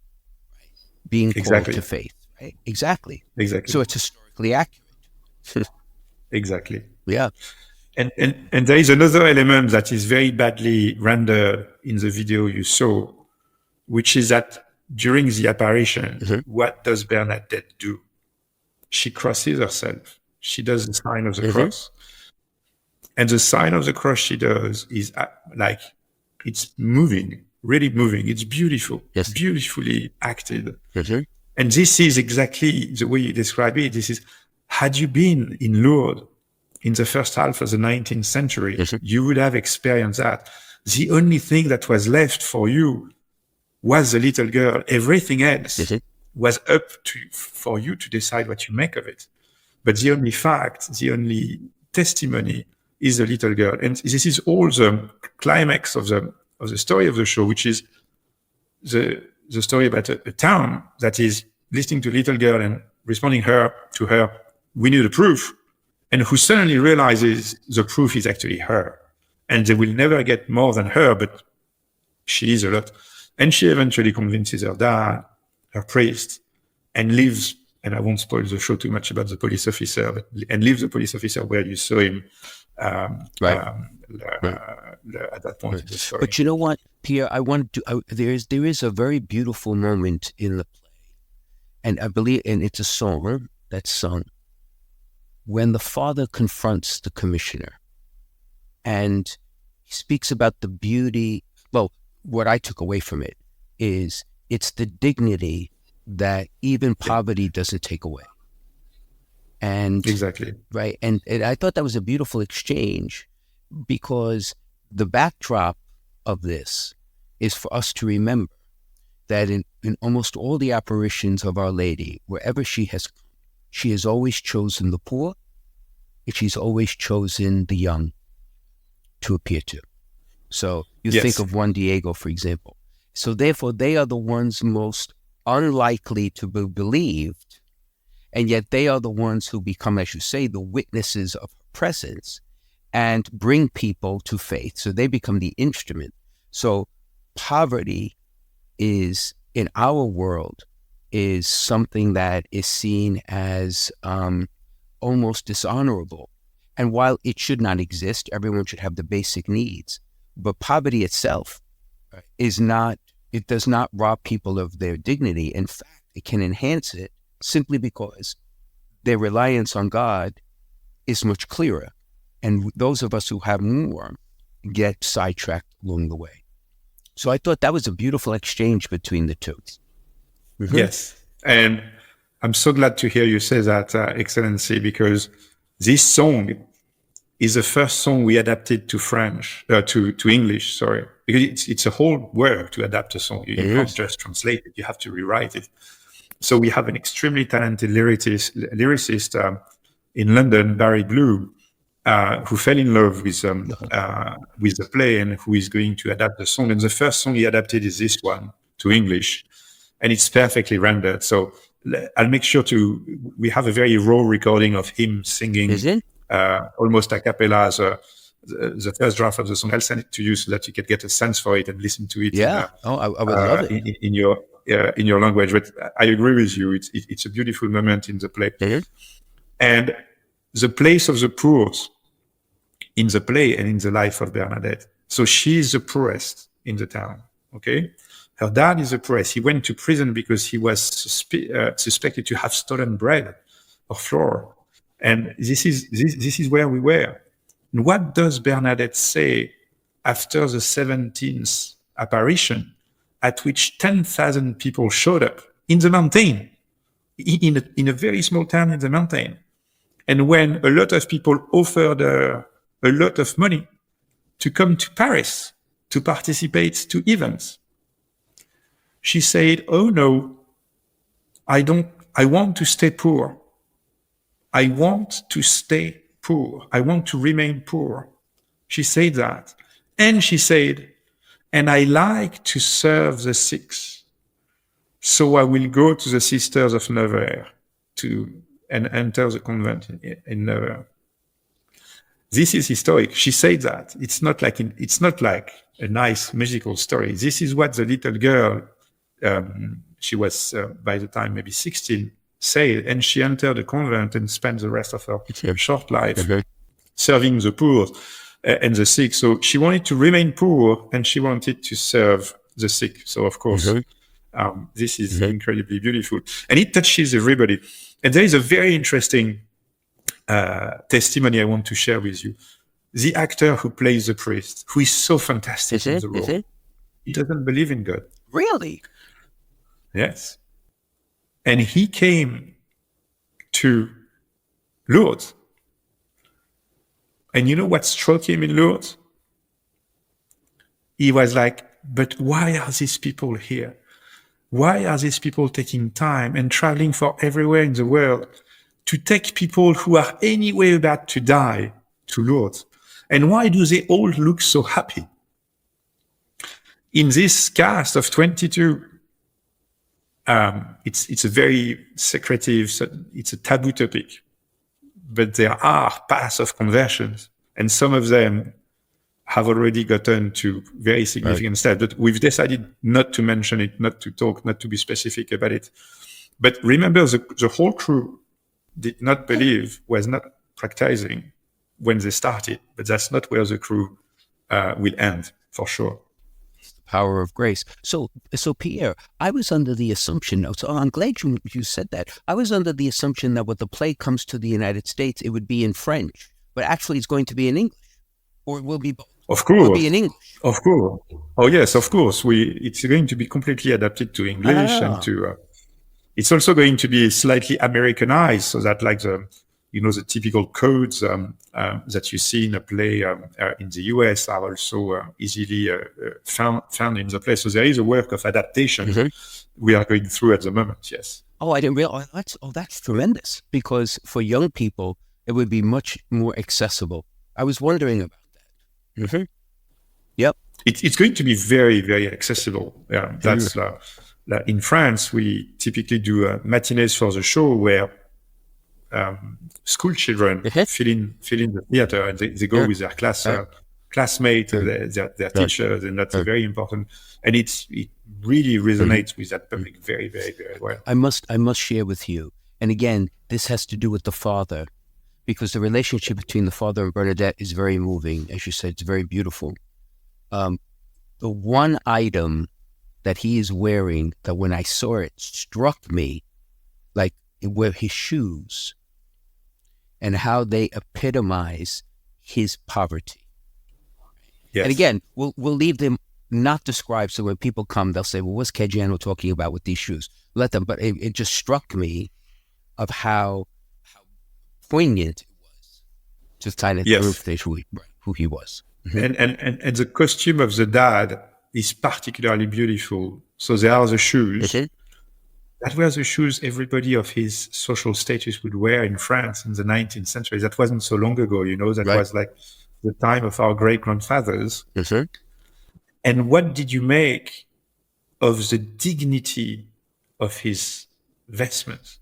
being called to faith. Right? Exactly. So it's historically accurate. Exactly. Yeah. And there is another element that is very badly rendered in the video you saw, which is that during the apparition, what does Bernadette do? She crosses herself. She does the sign of the cross. And the sign of the cross she does is like, it's moving, really moving. It's beautiful, beautifully acted. And this is exactly the way you describe it. This is, had you been in Lourdes in the first half of the 19th century, you would have experienced that. The only thing that was left for you was the little girl. Everything else was up for you to decide what you make of it. But the only fact, the only testimony is the little girl. And this is all the climax of the story of the show, which is the story about a town that is listening to little girl and responding to her, we need a proof, and who suddenly realizes the proof is actually her. And they will never get more than her, but she is a lot. And she eventually convinces her dad, her priest, and leaves, and I won't spoil the show too much about the police officer, and leaves the police officer where you saw him at that point in the story. But you know what, Pierre, there is a very beautiful moment in the play, and I believe, and it's a song that's sung, when the father confronts the commissioner, and he speaks about the beauty. Well, what I took away from it is it's the dignity that even poverty doesn't take away. And exactly. Right. And I thought that was a beautiful exchange, because the backdrop of this is for us to remember that in almost all the apparitions of Our Lady, wherever she has always chosen the poor, and she's always chosen the young to appear to. So you think of Juan Diego, for example. So therefore, they are the ones most unlikely to be believed, and yet they are the ones who become, as you say, the witnesses of her presence and bring people to faith. So they become the instrument. So poverty is, in our world, is something that is seen as almost dishonorable. And while it should not exist, everyone should have the basic needs. But poverty itself does not rob people of their dignity. In fact, it can enhance it, simply because their reliance on God is much clearer. And those of us who have more get sidetracked along the way. So I thought that was a beautiful exchange between the two. Yes. And I'm so glad to hear you say that, Excellency, because this song is the first song we adapted to to English, sorry. Because it's a whole work to adapt a song. You can't just translate it, you have to rewrite it. So we have an extremely talented lyricist in London, Barry Blue, who fell in love with the play and who is going to adapt the song. And the first song he adapted is this one to English, and it's perfectly rendered. So I'll make sure we have a very raw recording of him singing, almost a cappella, the first draft of the song. I'll send it to you so that you can get a sense for it and listen to it. Yeah, I would love it in your language. But I agree with you. It's a beautiful moment in the play. And the place of the poor in the play and in the life of Bernadette. So she is the poorest in the town. Okay, her dad is the poorest. He went to prison because he was suspected to have stolen bread or flour. And this is where we were. And what does Bernadette say after the 17th apparition, at which 10,000 people showed up in the mountain, in a very small town in the mountain? And when a lot of people offered her a lot of money to come to Paris to participate to events. She said, "Oh no, I want to stay poor. I want to stay poor. I want to remain poor." She said that. And she said, "And I like to serve the sick. So I will go to the Sisters of Nevers and enter the convent in Nevers." This is historic. She said that. It's not like a nice musical story. This is what the little girl, she was by the time maybe 16, said, and she entered the convent and spent the rest of her short life serving the poor and the sick. So she wanted to remain poor and she wanted to serve the sick. So of course, this is incredibly beautiful, and it touches everybody. And there is a very interesting testimony I want to share with you. The actor who plays the priest, who is so fantastic in the role, he doesn't believe in God. Really? Yes. And he came to Lourdes. And you know what struck him in Lourdes? He was like, "But why are these people here? Why are these people taking time and traveling for everywhere in the world to take people who are anyway about to die to Lourdes? And why do they all look so happy?" In this cast of 22, it's a very secretive, it's a taboo topic, but there are paths of conversions, and some of them have already gotten to very significant steps. But we've decided not to mention it, not to talk, not to be specific about it. But remember, the whole crew did not believe, was not practicing when they started, but that's not where the crew will end, for sure. Power of grace. So Pierre, I was under the assumption, so I'm glad you said that. I was under the assumption that when the play comes to the United States, it would be in French, but actually it's going to be in English, or it will be both. Of course. It will be in English. Of course. Oh yes, of course. It's going to be completely adapted to English and to, it's also going to be slightly Americanized, so that like the typical codes that you see in a play in the US are also easily found in the play. So there is a work of adaptation we are going through at the moment, yes. Oh, I didn't realize. That's tremendous, because for young people, it would be much more accessible. I was wondering about that. Yep. It's going to be very, very accessible. Yeah, that's in France, we typically do matinees for the show where school children fill in the theater, and they go with their classmates, their teachers, and that's very important. And it really resonates with that public very, very, very well. I must share with you, and again, this has to do with the father, because the relationship between the father and Bernadette is very moving. As you said, it's very beautiful. The one item that he is wearing, that when I saw it struck me, like were his shoes, and how they epitomize his poverty. Yes. And again, we'll leave them not described, so when people come, they'll say, "Well, what's Caggiano talking about with these shoes?" Let them. But it just struck me of how poignant it was to kind of prove who he was. And the costume of the dad is particularly beautiful. So there are the shoes. That were the shoes everybody of his social status would wear in France in the 19th century. That wasn't so long ago, that was like the time of our great-grandfathers. And what did you make of the dignity of his vestments?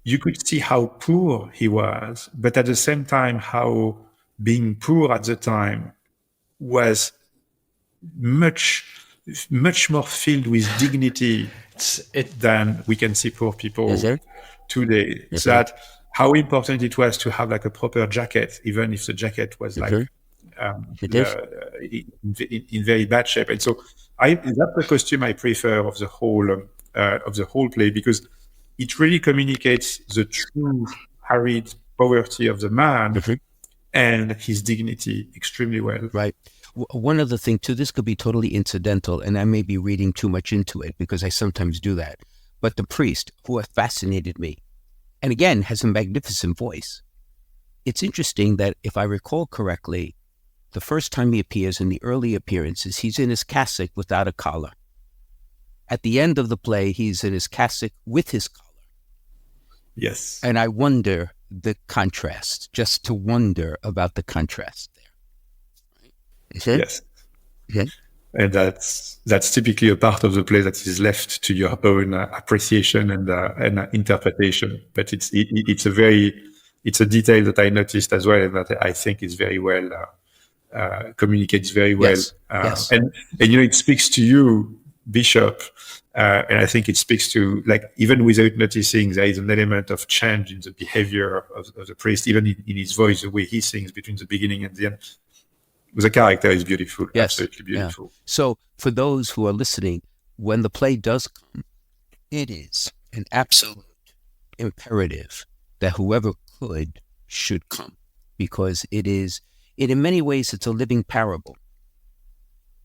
You could see how poor he was, but at the same time, how being poor at the time was much more filled with dignity than we can see poor people today. That how important it was to have like a proper jacket, even if the jacket was like in very bad shape. And so that's the costume I prefer of the whole play, because it really communicates the true harried poverty of the man and his dignity extremely well. Right. One other thing too, this could be totally incidental, and I may be reading too much into it because I sometimes do that. But the priest, who has fascinated me, and again has a magnificent voice. It's interesting that if I recall correctly, The first time he appears in the early appearances, he's in his cassock without a collar. At the end of the play, he's in his cassock with his collar. Yes. And I wonder the contrast, just to wonder about the contrast there. Is it? Yes. Okay. And that's typically a part of the play that is left to your own appreciation and interpretation. But it's a detail that I noticed as well, and that I think is very well communicates very well. Yes. And it speaks to you, Bishop, and I think it speaks to, like, even without noticing, there is an element of change in the behavior of the priest, even in his voice, the way he sings between the beginning and the end. The character is beautiful, absolutely beautiful. Yeah. So for those who are listening, when the play does come, it is an absolute imperative that whoever could should come, because in many ways, it's a living parable.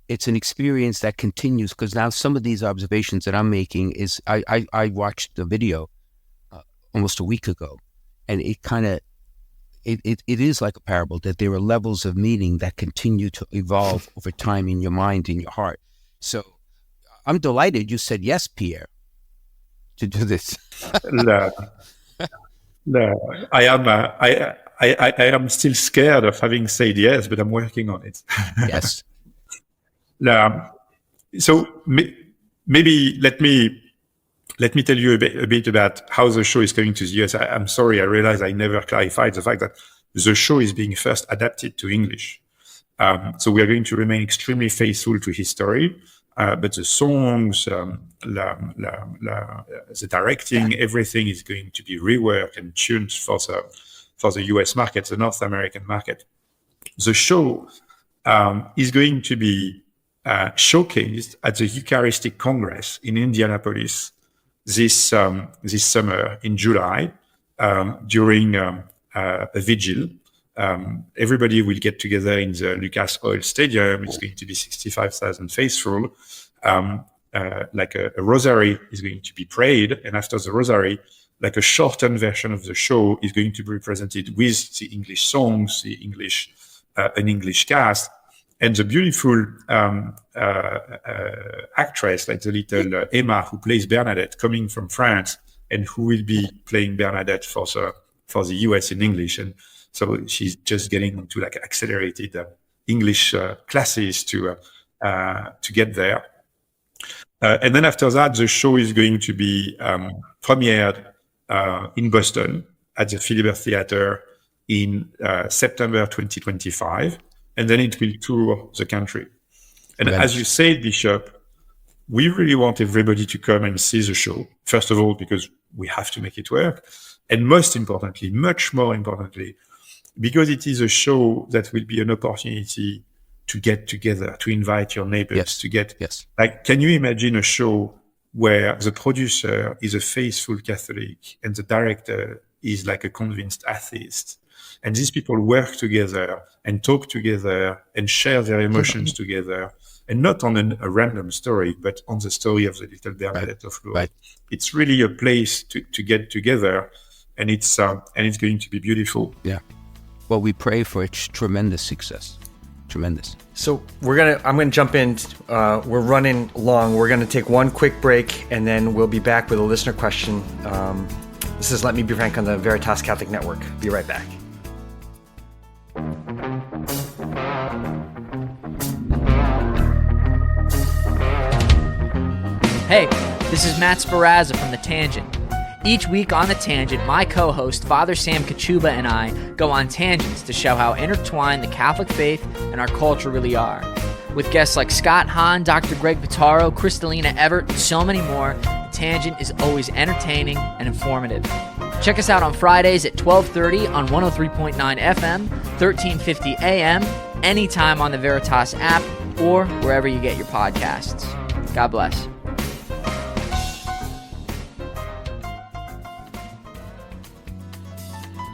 It's an experience that continues, because now some of these observations that I'm making is, I watched the video almost a week ago, and it kind of, it is like a parable, that there are levels of meaning that continue to evolve over time in your mind, in your heart. So I'm delighted you said yes, Pierre, to do this. No, I am still scared of having said yes, but I'm working on it. Yes. So maybe let me tell you a bit about how the show is coming to the US. I'm sorry, I realize I never clarified the fact that the show is being first adapted to English. So we are going to remain extremely faithful to his story, but the songs, the directing, everything is going to be reworked and tuned for the US market, the North American market. The show is going to be showcased at the Eucharistic Congress in Indianapolis this summer in July, during a vigil. Everybody will get together in the Lucas Oil Stadium. It's going to be 65,000 faithful. Like a rosary is going to be prayed, and after the rosary, like a shortened version of the show is going to be presented with the English songs, an English cast, and the beautiful actress, like the little Emma, who plays Bernadette, coming from France, and who will be playing Bernadette for the US in English. And so she's just getting into like accelerated English classes to get there. And then after that, the show is going to be premiered in Boston at the Philibert Theater in September 2025, and then it will tour the country. And as you said, Bishop, we really want everybody to come and see the show. First of all, because we have to make it work, and most importantly, much more importantly, because it is a show that will be an opportunity to get together, to invite your neighbors, like, can you imagine a show where the producer is a faithful Catholic and the director is like a convinced atheist? And these people work together and talk together and share their emotions together, and not on a random story, but on the story of the little Bernadette of Lourdes. Right. It's really a place to get together, and it's going to be beautiful. Yeah. Well, we pray for its tremendous success. Tremendous. So I'm gonna jump in. We're running long. We're gonna take one quick break, and then we'll be back with a listener question. This is Let Me Be Frank on the Veritas Catholic Network. Be right back. Hey, this is Matt Sparazza from The Tangent. Each week on The Tangent, my co-host, Father Sam Kachuba, and I go on tangents to show how intertwined the Catholic faith and our culture really are. With guests like Scott Hahn, Dr. Greg Pitaro, Kristalina Everett, and so many more, The Tangent is always entertaining and informative. Check us out on Fridays at 12:30 on 103.9 FM, 1350 AM, anytime on the Veritas app, or wherever you get your podcasts. God bless.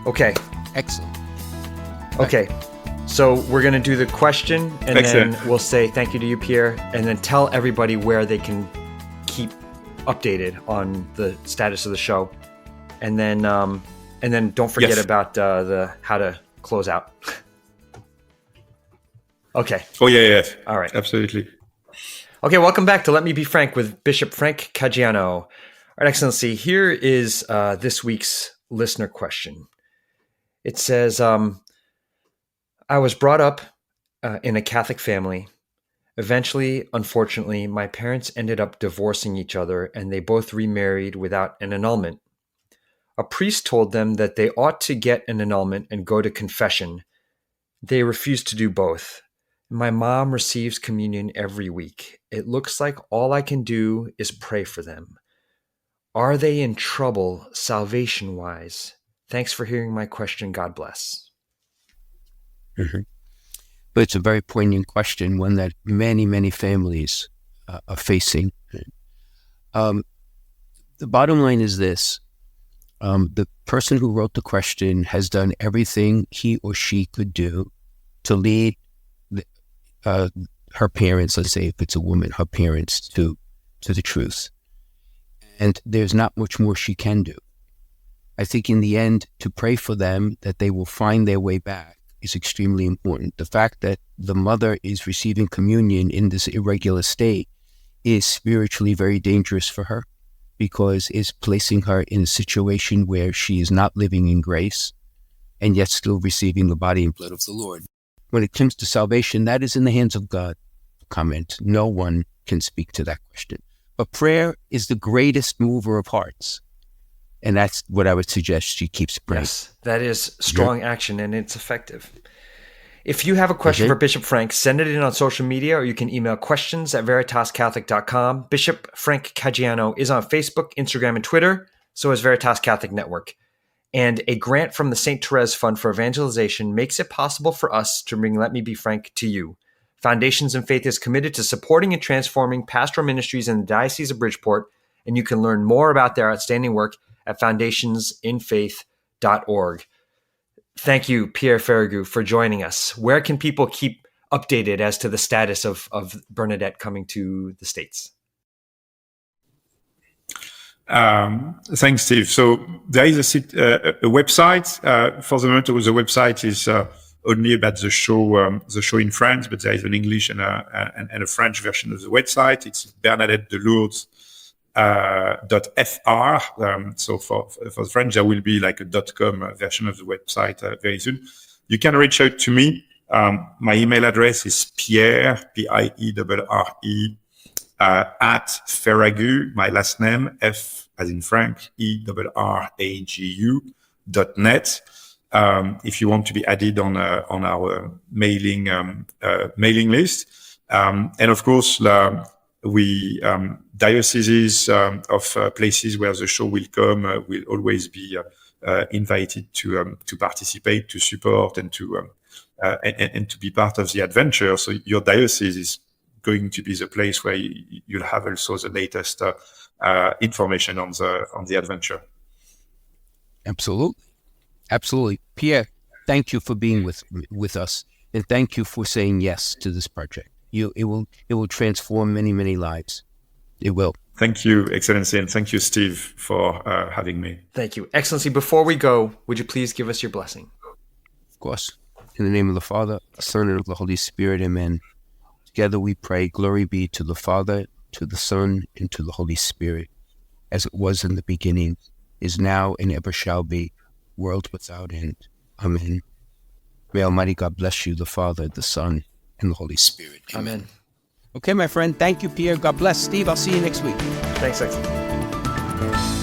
Okay. Excellent. Okay. So we're going to do the question, and then we'll say thank you to you, Pierre, and then tell everybody where they can keep updated on the status of the show. And then don't forget about the how to close out. Okay. Oh, yeah. All right. Absolutely. Okay, welcome back to Let Me Be Frank with Bishop Frank Caggiano. All right, Excellency, here is this week's listener question. It says, I was brought up in a Catholic family. Eventually, unfortunately, my parents ended up divorcing each other and they both remarried without an annulment. A priest told them that they ought to get an annulment and go to confession. They refused to do both. My mom receives communion every week. It looks like all I can do is pray for them. Are they in trouble salvation-wise? Thanks for hearing my question. God bless. Mm-hmm. But it's a very poignant question, one that many, many families are facing. The bottom line is this. The person who wrote the question has done everything he or she could do to lead her parents, let's say if it's a woman, her parents to the truth. And there's not much more she can do. I think in the end, to pray for them that they will find their way back is extremely important. The fact that the mother is receiving communion in this irregular state is spiritually very dangerous for her, because it's placing her in a situation where she is not living in grace and yet still receiving the body and blood of the Lord. When it comes to salvation, that is in the hands of God. Comment. No one can speak to that question. But prayer is the greatest mover of hearts. And that's what I would suggest she keeps praying. Yes, that is strong action and it's effective. If you have a question for Bishop Frank, send it in on social media or you can email questions@veritascatholic.com. Bishop Frank Caggiano is on Facebook, Instagram, and Twitter. So is Veritas Catholic Network. And a grant from the St. Therese Fund for Evangelization makes it possible for us to bring Let Me Be Frank to you. Foundations in Faith is committed to supporting and transforming pastoral ministries in the Diocese of Bridgeport, and you can learn more about their outstanding work at foundationsinfaith.org. Thank you, Pierre Ferragu, for joining us. Where can people keep updated as to the status of Bernadette coming to the States? Thanks, Steve. So there is a website. For the moment, the website is only about the show in France, but there is an English and a French version of the website. It's Bernadette de Lourdes .fr. So for the French, there will be like a .com version of the website very soon. You can reach out to me. My email address is Pierre, Pierre, at Ferragu, my last name, F as in Frank, ERRAGU.net. If you want to be added on our mailing list. And of course, we dioceses of places where the show will come will always be invited to participate, to support, and to be part of the adventure. So your diocese is going to be the place where you'll have also the latest information on the adventure. Absolutely. Pierre, thank you for being with us, and thank you for saying yes to this project. It will transform many, many lives. It will. Thank you, Excellency, and thank you, Steve, for having me. Thank you. Excellency, before we go, would you please give us your blessing? Of course. In the name of the Father, the Son, and of the Holy Spirit, amen. Together we pray, glory be to the Father, to the Son, and to the Holy Spirit, as it was in the beginning, is now, and ever shall be, world without end. Amen. May Almighty God bless you, the Father, the Son, and the Holy Spirit. Amen. Okay, my friend. Thank you, Pierre. God bless. Steve, I'll see you next week. Thanks, Excellency.